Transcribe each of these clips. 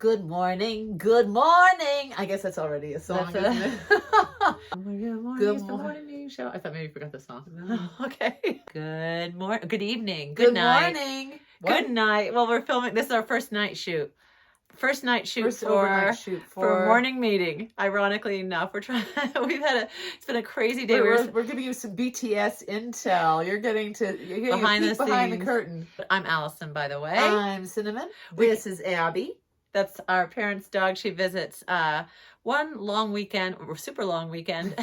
Good morning, good morning. I guess that's already a song, isn't it? Good morning. Good It's the morning. morning show. I thought maybe you forgot the song. No. Okay. Good morning. Good evening. Good night. morning. Good night. Well, we're filming. This is our first night shoot. First overnight shoot for morning meeting. Ironically enough, we're trying. It's been a crazy day. We're giving you some BTS intel. You're getting behind a peek behind the curtain. I'm Allison, by the way. I'm Cinnamon. This is Abby. That's our parents' dog. She visits one long weekend, or super long weekend.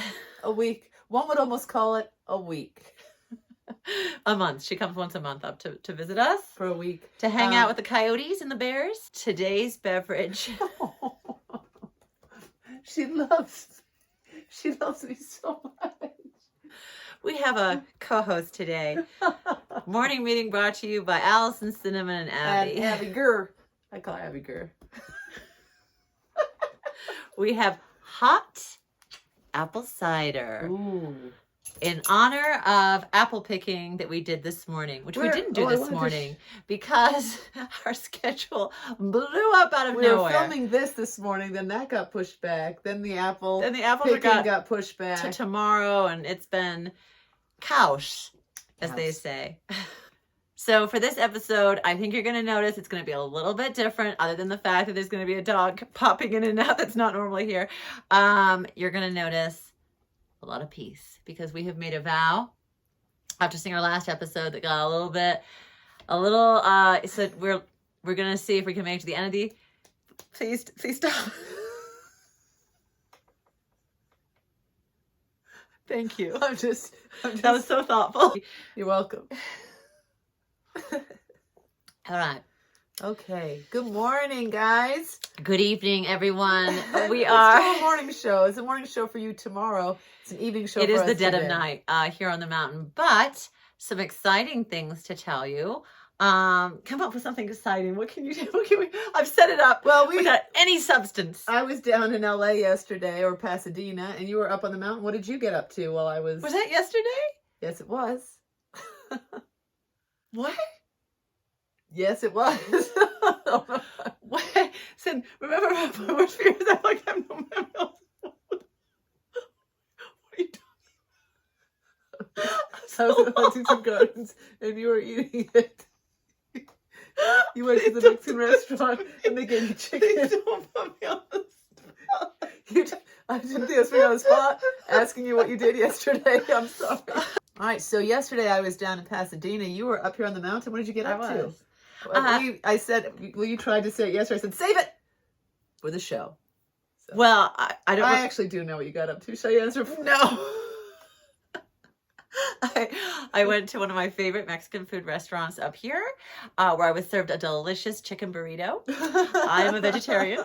A week. One would almost call it a week. A month. She comes once a month up to visit us. For a week. To hang out with the coyotes and the bears. Today's beverage. She loves me so much. We have a co-host today. Morning meeting brought to you by Allison, Cinnamon, and Abby. And Abby Gurr. I call her Abby Gurr. We have hot apple cider. Ooh. In honor of apple picking that we did this morning, which we didn't do this morning because our schedule blew up out of nowhere. We were filming this morning, then that got pushed back. Then the apple picking got pushed back to tomorrow, and it's been chaos, as they say. So for this episode, I think you're going to notice it's going to be a little bit different, other than the fact that there's going to be a dog popping in and out that's not normally here. You're going to notice a lot of peace, because we have made a vow after seeing our last episode that got so we're going to see if we can make it to the end of the, please stop. Thank you. I'm just That was so thoughtful. You're welcome. All right. Okay. Good morning, guys. Good evening, everyone. We It's are still a morning show. It's a morning show for you tomorrow. It's an evening show. It for is us the dead today. of night here on the mountain, but some exciting things to tell you. Come up with something exciting. What can you do? I've set it up. Well, without any substance. I was down in LA yesterday, or Pasadena, and you were up on the mountain. What did you get up to while I was? Was that yesterday? Yes, it was. What? Yes, it was. What? Sin, remember my worst fears? I'm like, I have no memory. What are you doing? I was hunting some gardens, and you were eating it. You went to the Mexican restaurant, and they gave you chicken. Don't put me on the spot. I didn't think I was putting you on the spot, asking you what you did yesterday. I'm sorry. All right, so yesterday I was down in Pasadena. You were up here on the mountain. What did you get up to? I said, well, you tried to say it yesterday. I said, save it for the show. So, well, I don't. I actually do know what you got up to. Shall you answer? No. I went to one of my favorite Mexican food restaurants up here, where I was served a delicious chicken burrito. I am a vegetarian.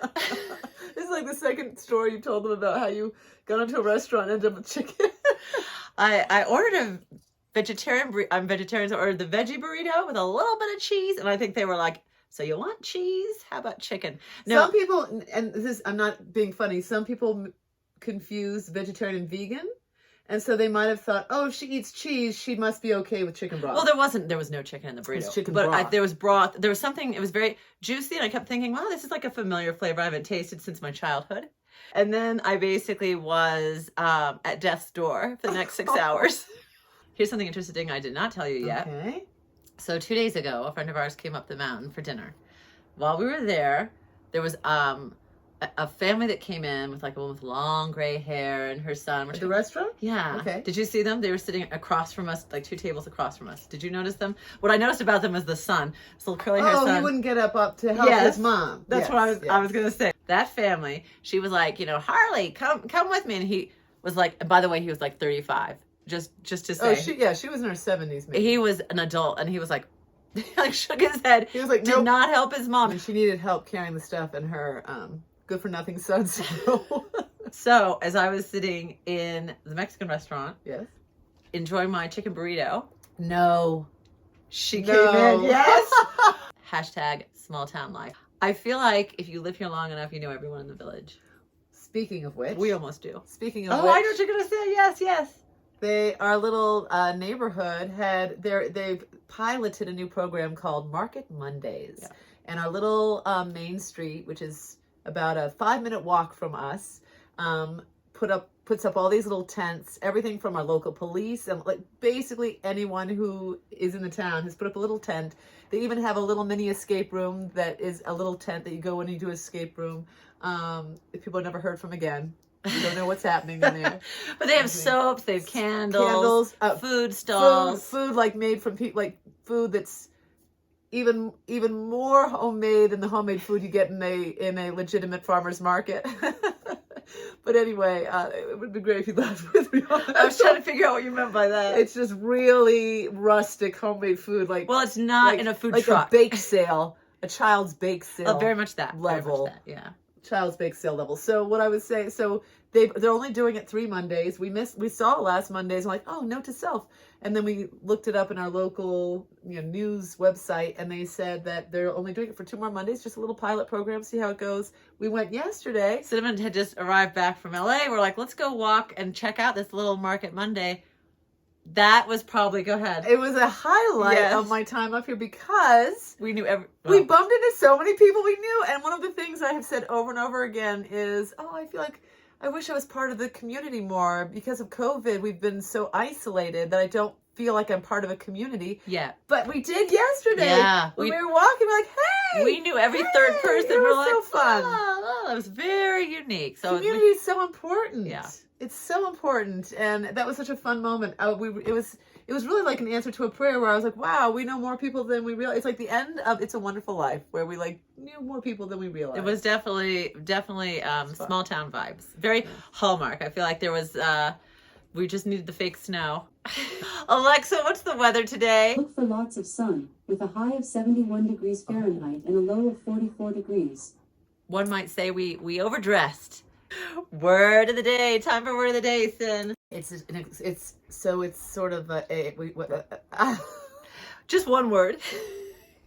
This is like the second story you told them about how you got into a restaurant and ended up with chicken. I ordered a vegetarian. I'm vegetarian, so I ordered the veggie burrito with a little bit of cheese, and I think they were like, "So you want cheese? How about chicken?" No. Some people, and I'm not being funny. Some people confuse vegetarian and vegan. And so they might have thought, oh, if she eats cheese, she must be okay with chicken broth. Well, there was no chicken in the burrito. It was chicken broth. There was broth. There was something, it was very juicy, and I kept thinking, wow, this is like a familiar flavor I haven't tasted since my childhood. And then I basically was at death's door for the next 6 hours. Here's something interesting I did not tell you yet. Okay. So 2 days ago, a friend of ours came up the mountain for dinner. While we were there was a family that came in with like a woman with long gray hair and her son. At the restaurant? Yeah. Okay. Did you see them? They were sitting across from us, like 2 tables across from us. Did you notice them? What I noticed about them was the son. This little curly hair son. Oh, he wouldn't get up to help his mom. That's what I was going to say. That family, she was like, Harley, come with me. And he was like, and by the way, he was like 35. Just to say. Oh, she was in her 70s, maybe. He was an adult, and he was like, like shook his head. He was like, did not help his mom. And she needed help carrying the stuff, and her good-for-nothing son. So, as I was sitting in the Mexican restaurant, yes, enjoying my chicken burrito, she No. came in. Yes. Hashtag small town life. I feel like if you live here long enough, you know everyone in the village. Speaking of which, We almost do. Speaking of Oh, which, I know what you're gonna say. Yes. Our little neighborhood they've piloted a new program called Market Mondays. Yeah. And our little main street, which is about a 5-minute walk from us, puts up all these little tents, everything from our local police and like basically anyone who is in the town has put up a little tent. They even have a little mini escape room that is a little tent that you go in and you do escape room. If people are never heard from again, you don't know what's happening in there. But they have soaps, they have candles, food stalls, food like made from people, like food that's even more homemade than the homemade food you get in a legitimate farmer's market. But anyway, it would be great if you laughed with me. I was trying to figure out what you meant by that. It's just really rustic homemade food, like it's not in a food like truck, a bake sale, a child's bake sale. Oh, very much that level. Very much that, yeah. Child's bake sale level. So what I would say, so they're only doing it 3 Mondays. We saw last Mondays. I'm like, oh, note to self. And then we looked it up in our local news website, and they said that they're only doing it for 2 more Mondays, just a little pilot program, see how it goes. We went yesterday. Cinnamon had just arrived back from LA. We're like, let's go walk and check out this little market Monday. That was probably, go ahead. It was a highlight of my time up here because we knew we bumped into so many people we knew. And one of the things I have said over and over again is, I feel like I wish I was part of the community more. Because of COVID, we've been so isolated that I don't feel like I'm part of a community. Yeah. But we did yesterday. Yeah. When we were walking, we're like, hey! We knew every third person. It was we're so like, fun. Oh, that was very unique. So community is so important. Yeah. It's so important. And that was such a fun moment. It was really like an answer to a prayer where I was like, wow, we know more people than we realize. It's like the end of It's a Wonderful Life, where we like knew more people than we realized. It was definitely small town vibes. Very Hallmark. I feel like there was, we just needed the fake snow. Alexa, what's the weather today? Look for lots of sun, with a high of 71 degrees Fahrenheit and a low of 44 degrees. One might say we overdressed. Word of the day. Time for word of the day, Sin. It's sort of just one word.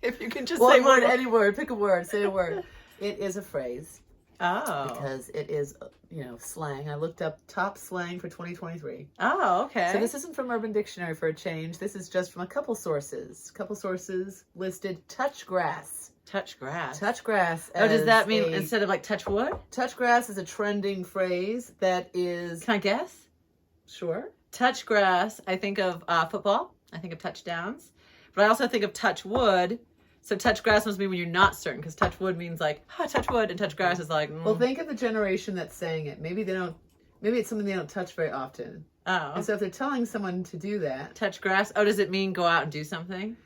If you can just one say word, one. any word, pick a word, say a word. It is a phrase. Oh. Because it is, slang. I looked up top slang for 2023. Oh, okay. So this isn't from Urban Dictionary for a change. This is just from a couple sources. Couple sources listed touch grass. Touch grass. Touch grass. Oh, does that mean instead of like touch wood? Touch grass is a trending phrase that is... Can I guess? Sure. Touch grass, I think of football. I think of touchdowns. But I also think of touch wood. So touch grass must mean when you're not certain, because touch wood means like, touch wood, and touch grass is like, Well, think of the generation that's saying it. Maybe it's something they don't touch very often. Oh. And so if they're telling someone to do that. Touch grass? Oh, does it mean go out and do something?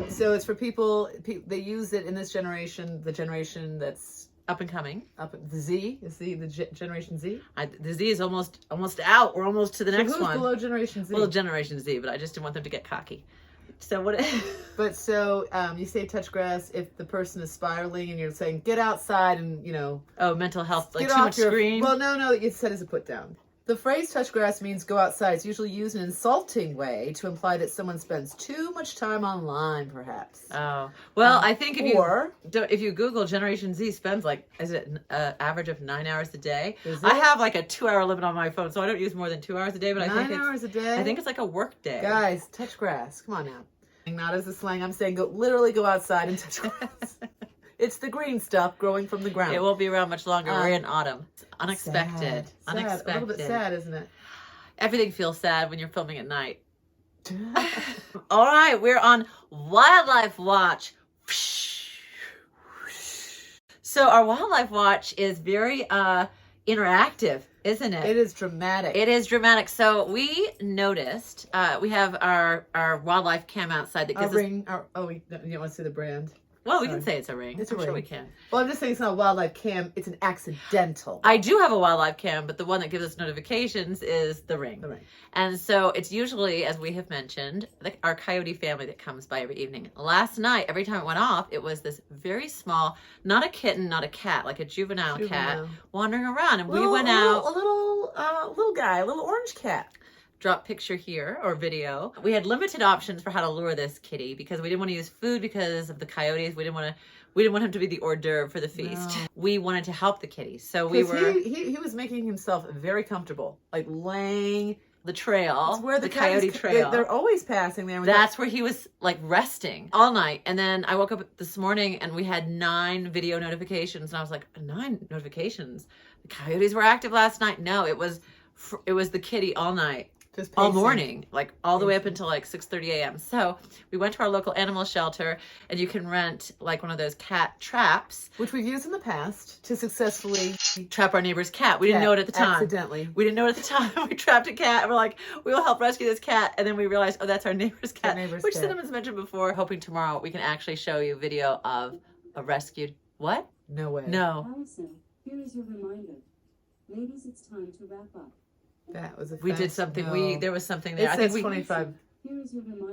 So it's for people, they use it in this generation, the generation that's up and coming. The Z? Is the Generation Z? The Z is almost out. We're almost to the next who's one. Below Generation Z? Well, Generation Z, but I just didn't want them to get cocky. So what? But so you say touch grass if the person is spiraling and you're saying get outside and Oh, mental health, like get too off much your screen. Well, no, it said as a put down. The phrase touch grass means go outside. It's usually used in an insulting way to imply that someone spends too much time online, perhaps. Oh, well, I think if you Google Generation Z spends is it an average of 9 hours a day? I have like a 2-hour limit on my phone, so I don't use more than 2 hours a day. But 9 hours a day. I think it's like a work day. Guys, touch grass. Come on now. Not as a slang. I'm saying literally go outside and touch grass. It's the green stuff growing from the ground. It won't be around much longer. We're in autumn. It's unexpected. Sad. Unexpected. A little bit sad, isn't it? Everything feels sad when you're filming at night. All right, we're on Wildlife Watch. So our Wildlife Watch is very interactive, isn't it? It is dramatic. It is dramatic. So we noticed, we have our wildlife cam outside that gives us... ring. You don't want to see the brand? Well, we can say it's a ring. It's a ring. Sure we can. Well, I'm just saying it's not a wildlife cam. It's an accidental. I do have a wildlife cam, but the one that gives us notifications is the ring. The ring. And so it's usually, as we have mentioned, our coyote family that comes by every evening. Last night, every time it went off, it was this very small, not a kitten, not a cat, like a juvenile cat wandering around. And we went out. A little guy, a little orange cat. Drop picture here or video. We had limited options for how to lure this kitty because we didn't want to use food because of the coyotes. We didn't want him to be the hors d'oeuvre for the feast. No. We wanted to help the kitty. So he was making himself very comfortable, like laying the trail. It's where the coyote trail. They're always passing there. That's where he was like resting all night. And then I woke up this morning and we had 9 video notifications. And I was like, 9 notifications? The coyotes were active last night? No, it was the kitty all night. Just all pacing. morning, like all the way up until like 6:30 a.m. So we went to our local animal shelter, and you can rent like one of those cat traps, which we've used in the past to successfully trap our neighbor's cat. We didn't know it at the time. Accidentally. We didn't know it at the time. We trapped a cat, and we're like, we will help rescue this cat. And then we realized, oh, that's our neighbor's cat, which Cinnamon's mentioned before. Hoping tomorrow we can actually show you video of a rescued. What? No way. No. Allison, here is your reminder. Ladies, it's time to wrap up. That was a we did something. No. There was something there. It I think says 25.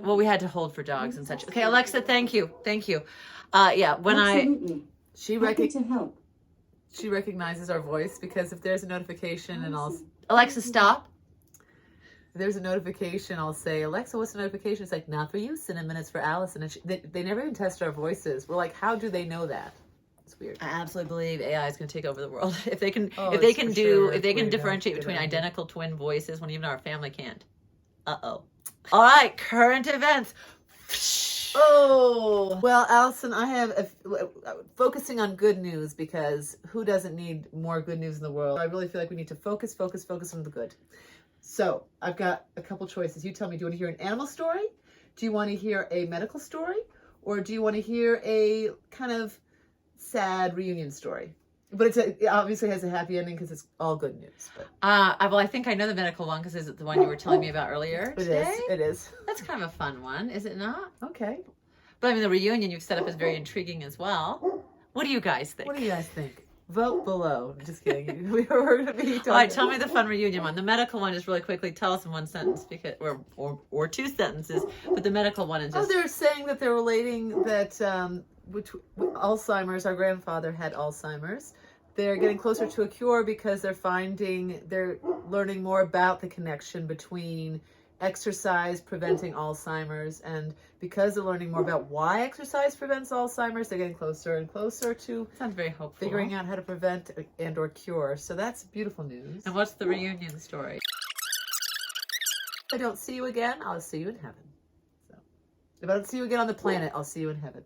Well, we had to hold for dogs and such. Okay, Alexa, thank you. Yeah, when Absolutely. She to help. She recognizes our voice because if there's a notification and Alexa, stop. If there's a notification, I'll say, Alexa, what's the notification? It's like, not for you, Cinnamon, it's for Allison. And they never even test our voices. We're like, how do they know that? It's weird. I absolutely believe AI is going to take over the world. If they can differentiate between identical twin voices when even our family can't. Uh-oh. All right, current events. Oh, well, Allison, I have focusing on good news because who doesn't need more good news in the world? I really feel like we need to focus on the good. So I've got a couple choices. You tell me, do you want to hear an animal story? Do you want to hear a medical story? Or do you want to hear a kind of sad reunion story? But it obviously has a happy ending because it's all good news. But well, I think I know the medical one because it's the one you were telling me about earlier today. It is. That's kind of a fun one, is it not? Okay. But I mean, the reunion you've set up is very intriguing as well. What do you guys think? What do you guys think? Vote below. I'm just kidding. We're going to be talking. All right, tell me the fun reunion one. The medical one, just really quickly, tell us in one sentence, because or 2 sentences. But the medical one is just. Oh, they're saying that they're relating that Alzheimer's. Our grandfather had Alzheimer's. They're getting closer to a cure because they're learning more about the connection between exercise preventing Alzheimer's, and because they're learning more about why exercise prevents Alzheimer's, they're getting closer and closer to sounds very hopeful. Figuring out how to prevent and or cure. So that's beautiful news. And what's the reunion story? If I don't see you again, I'll see you in heaven. So if I don't see you again on the planet, I'll see you in heaven.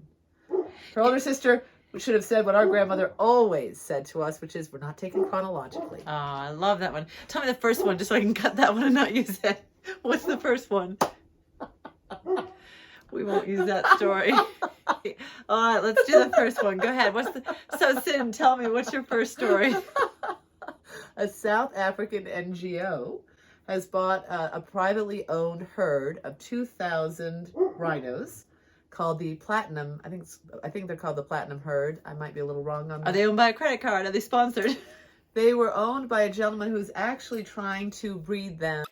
Her older sister should have said what our grandmother always said to us, which is, we're not taken chronologically. Oh, I love that one. Tell me the first one just so I can cut that one and not use it. What's the first one? We won't use that story. All right, let's do the first one. Go ahead. So Sin, tell me, what's your first story? A South African NGO has bought a privately owned herd of 2,000 rhinos called the Platinum. I think they're called the Platinum Herd. I might be a little wrong on that. Are they owned by a credit card? Are they sponsored? They were owned by a gentleman who's actually trying to breed them.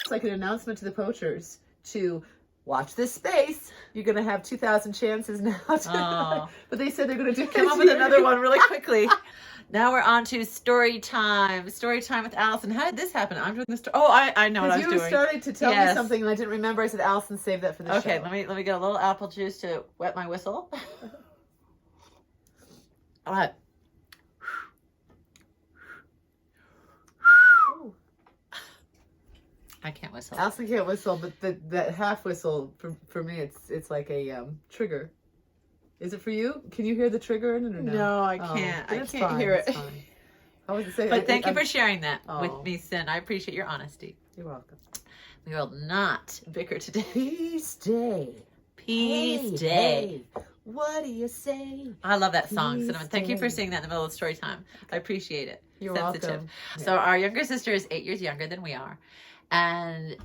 It's like an announcement to the poachers to watch this space. You're going to have 2,000 chances now. But they said they're going to come up with another one really quickly. Now we're on to story time. Story time with Allison. How did this happen? I'm doing the story. Oh, I know what I was doing. You started to tell me something and I didn't remember. I said, Allison, save that for the show. Okay, let me get a little apple juice to wet my whistle. All right. I can't whistle. Allison can't whistle, but that half whistle for me, it's like a trigger. Is it for you? Can you hear the trigger in it or no? No, I can't. I can't hear it. I was saying, but thank you for sharing that with me, Sin. I appreciate your honesty. You're welcome. We will not bicker today. Peace day. Peace day. Hey, what do you say? I love that song, Cinnamon. Thank you for singing that in the middle of story time. I appreciate it. You're welcome. So our younger sister is 8 years younger than we are. And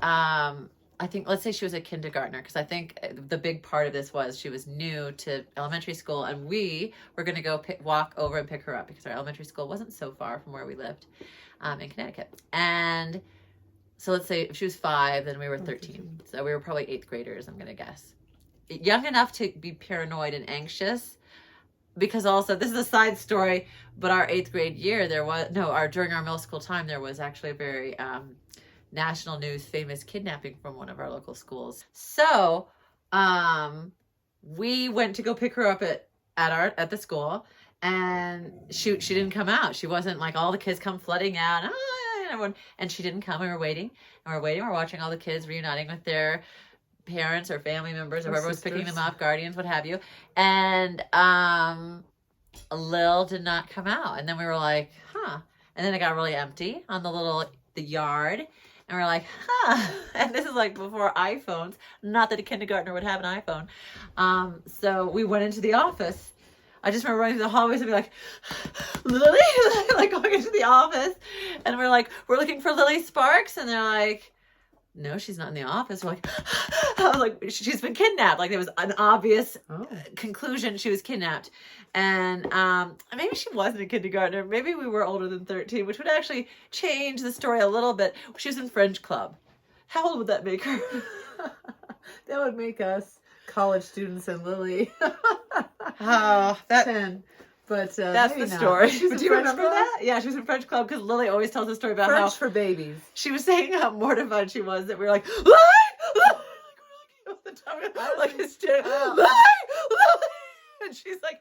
I think, let's say she was a kindergartner, because I think the big part of this was she was new to elementary school, and we were going to go walk over and pick her up because our elementary school wasn't so far from where we lived in Connecticut. And so let's say if she was 5, then we were 13. So we were probably 8th graders, I'm going to guess. Young enough to be paranoid and anxious, because also, this is a side story, but our 8th grade year, during our middle school time, there was actually a very national news famous kidnapping from one of our local schools. So we went to go pick her up at the school, and she didn't come out. She wasn't like all the kids come flooding out, and everyone, and she didn't come. We were waiting, and we're watching all the kids reuniting with their parents or family members or whoever was picking them up, guardians, what have you. And Lil did not come out. And then we were like, huh. And then it got really empty on the yard. And we're like, huh. And this is like before iPhones. Not that a kindergartner would have an iPhone. So we went into the office. I just remember running through the hallways and be like, Lily? Like going into the office. And we're like, we're looking for Lily Sparks. And they're like, no, she's not in the office. We're like, I was like, she's been kidnapped. Like there was an obvious conclusion she was kidnapped. And maybe she wasn't a kindergartner. Maybe we were older than 13, which would actually change the story a little bit. She was in French club. How old would that make her? That would make us college students and Lily. Oh, that 10. But that's the story. Do you remember that? Yeah, she was in French club because Lily always tells the story about French how for babies. She was saying how mortified she was that we were like, Lily! Like hysterical. Lily! And she's like,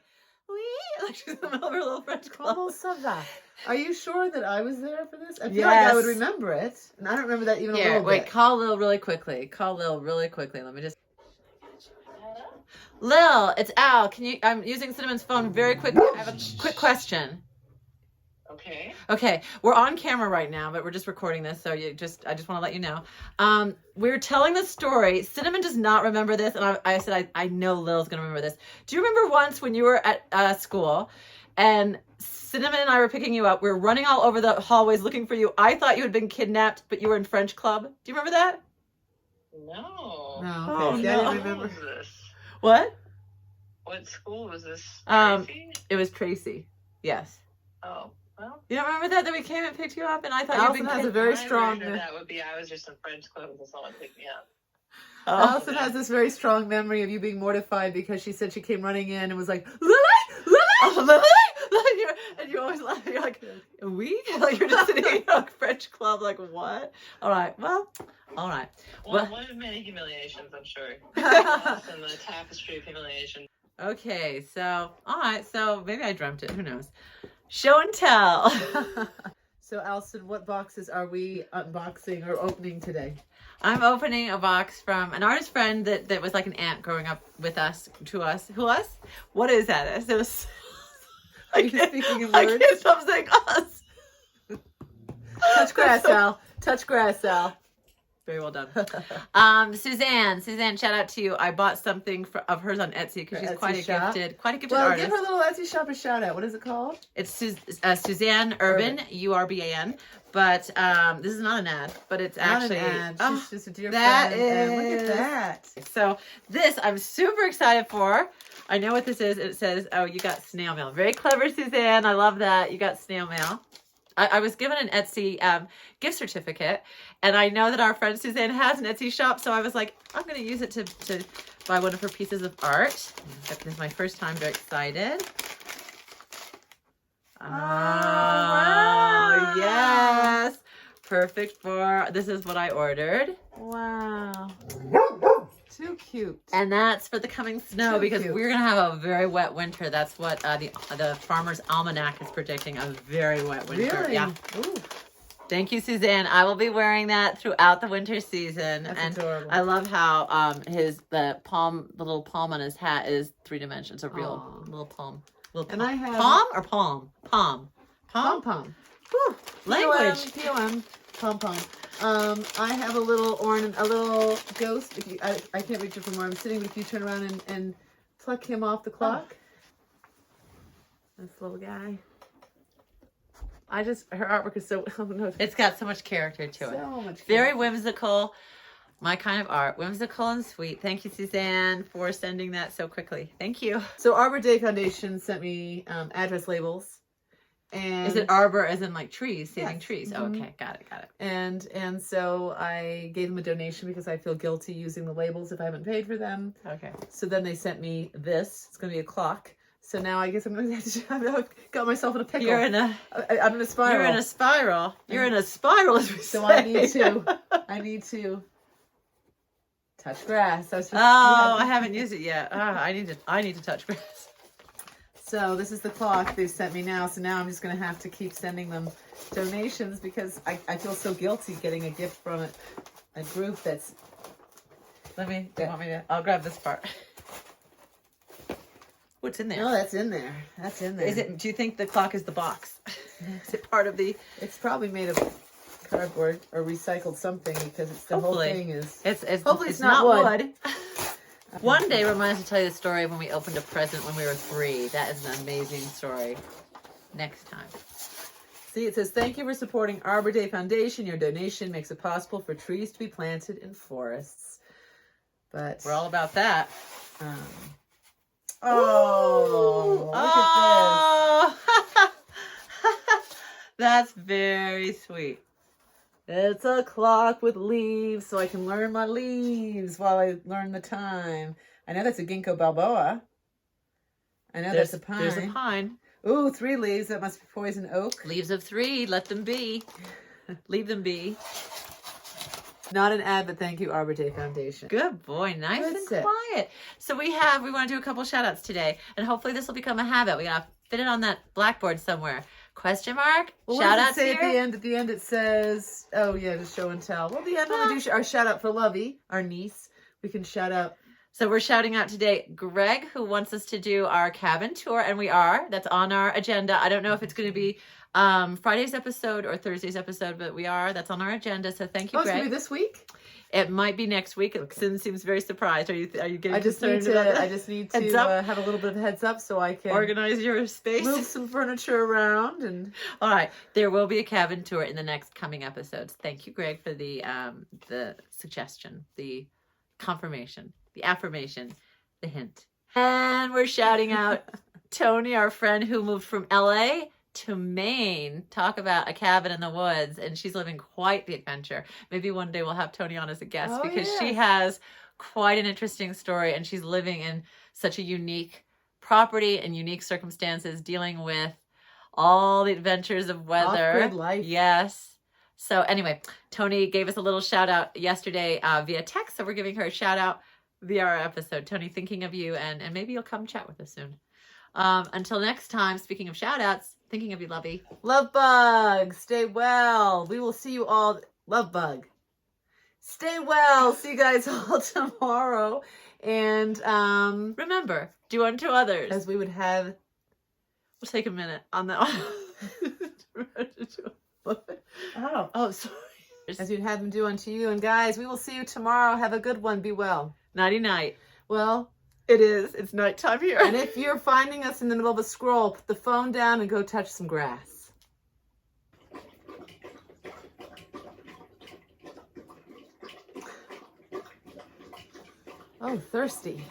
like she's in the middle of her little French club. Are you sure that I was there for this? I feel like I would remember it. And I don't remember that even a little bit. Wait, call Lil really quickly. Let me just... Lil, it's Al. I'm using Cinnamon's phone very quickly. I have a quick question. Okay. We're on camera right now, but we're just recording this, so I just want to let you know. We're telling the story. Cinnamon does not remember this, and I said I know Lil's gonna remember this. Do you remember once when you were at school, and Cinnamon and I were picking you up? We were running all over the hallways looking for you. I thought you had been kidnapped, but you were in French club. Do you remember that? No. No. Okay. No. I didn't remember. What was this? What? What school was this? Tracy? It was Tracy. Yes. Oh. Well, you don't remember that we came and picked you up, and I thought Allison has a very strong. That would be I was just in French club and someone picked me up. Allison has this very strong memory of you being mortified because she said she came running in and was like, Lily, Lily, Lily, and you always laugh. You're like, we? Like you're just sitting in a French club, like what? All right. Well, one of many humiliations, I'm sure. And the tapestry of humiliation. Okay, so all right, so maybe I dreamt it. Who knows? Show and tell. So, Allison, what boxes are we unboxing or opening today? I'm opening a box from an artist friend that was like an aunt growing up with us, to us. Who, us? What is that? It was, are you speaking in words? I can't stop saying us. Touch grass, Al. Touch grass, Al. Very well done. Suzanne, shout out to you. I bought something of hers on Etsy because she's quite a gifted artist. Well, give her little Etsy shop a shout out. What is it called? It's Suzanne Urban, Urban. But this is not an ad, but it's actually an ad. She's just a dear friend. That is. And look at that. So this I'm super excited for. I know what this is. It says, oh, you got snail mail. Very clever, Suzanne. I love that. You got snail mail. I was given an Etsy gift certificate, and I know that our friend Suzanne has an Etsy shop, so I was like, I'm going to use it to buy one of her pieces of art. This is my first time. Very excited. Oh, wow. Yes. Perfect for, this is what I ordered. Wow. Too cute. And that's for the coming snow because we're going to have a very wet winter. That's what the Farmer's Almanac is predicting, a very wet winter. Really? Yeah. Ooh. Thank you, Suzanne. I will be wearing that throughout the winter season. That's adorable. I love how the little palm on his hat is 3 dimensions, a real little palm. And I have palm or palm? Palm. Pom-pom. Language. P-O-M. Pom-pom. I have a little a little ghost. If you, I can't reach it from where I'm sitting, but if you turn around and pluck him off the clock. This little guy. Her artwork is so, oh no. It's got so much character to it. So much Very whimsical. My kind of art. Whimsical and sweet. Thank you, Suzanne, for sending that so quickly. Thank you. So Arbor Day Foundation sent me address labels. And is it arbor as in like trees, saving yes. trees? Oh, okay, got it. And so I gave them a donation because I feel guilty using the labels if I haven't paid for them. Okay. So then they sent me this. It's going to be a clock. So now I guess I'm going to I've got myself in a pickle. I'm in a spiral. You're in a spiral. You're in a spiral, as we say. So I need to touch grass. I haven't used it yet. I need to touch grass. So this is the clock they've sent me now. So now I'm just going to have to keep sending them donations because I feel so guilty getting a gift from a group that's... Want me to? I'll grab this part. What's in there? No, that's in there. That's in there. Is it? Do you think the clock is the box? Is it part of the? It's probably made of cardboard or recycled something because it's the whole thing is. Hopefully it's not wood. One day, remind us to tell you the story of when we opened a present when we were 3. That is an amazing story. Next time. See, it says, thank you for supporting Arbor Day Foundation. Your donation makes it possible for trees to be planted in forests. But we're all about that. Oh, look at this. That's very sweet. It's a clock with leaves, so I can learn my leaves while I learn the time. I know that's a ginkgo biloba. I know that's a pine. There's a pine. Ooh, 3 leaves. That must be poison oak. Leaves of 3. Let them be. Leave them be. Not an ad, but thank you, Arbor Day Foundation. Good boy. Nice That's and quiet. So we want to do a couple shout outs today, and hopefully this will become a habit. We got to fit it on that blackboard somewhere. Question mark? Well, shout what out does it say here? at the end it says, oh yeah, to show and tell. Well, at the end we'll do our shout out for Lovey, our niece. We can shout out. So we're shouting out today Greg, who wants us to do our cabin tour, and we are. That's on our agenda. I don't know if it's going to be Friday's episode or Thursday's episode, but we are. That's on our agenda. So thank you, Greg. It's going to be this week? It might be next week. Okay. Sin seems very surprised. Are you getting concerned about that? I just need to have a little bit of heads up so I can organize your space, move some furniture around, and all right. There will be a cabin tour in the next coming episodes. Thank you, Greg, for the suggestion, the confirmation, the affirmation, the hint. And we're shouting out Tony, our friend who moved from LA to Maine. Talk about a cabin in the woods, and she's living quite the adventure. Maybe one day we'll have Tony on as a guest because she has quite an interesting story, and she's living in such a unique property and unique circumstances, dealing with all the adventures of weather. Off-grid life. Yes. So anyway, Tony gave us a little shout out yesterday via text, so we're giving her a shout out via our episode. Tony, thinking of you, and maybe you'll come chat with us soon. Until next time, speaking of shout outs, thinking of you, Lovey. Love bug, stay well. We will see you all. Love bug, stay well. See you guys all tomorrow. And remember, do unto others as we would have. We'll take a minute on that one. Oh, sorry. As you'd have them do unto you. And guys, we will see you tomorrow. Have a good one. Be well. Nighty night. Well, it is. It's nighttime here. And if you're finding us in the middle of a scroll, put the phone down and go touch some grass. Oh, thirsty.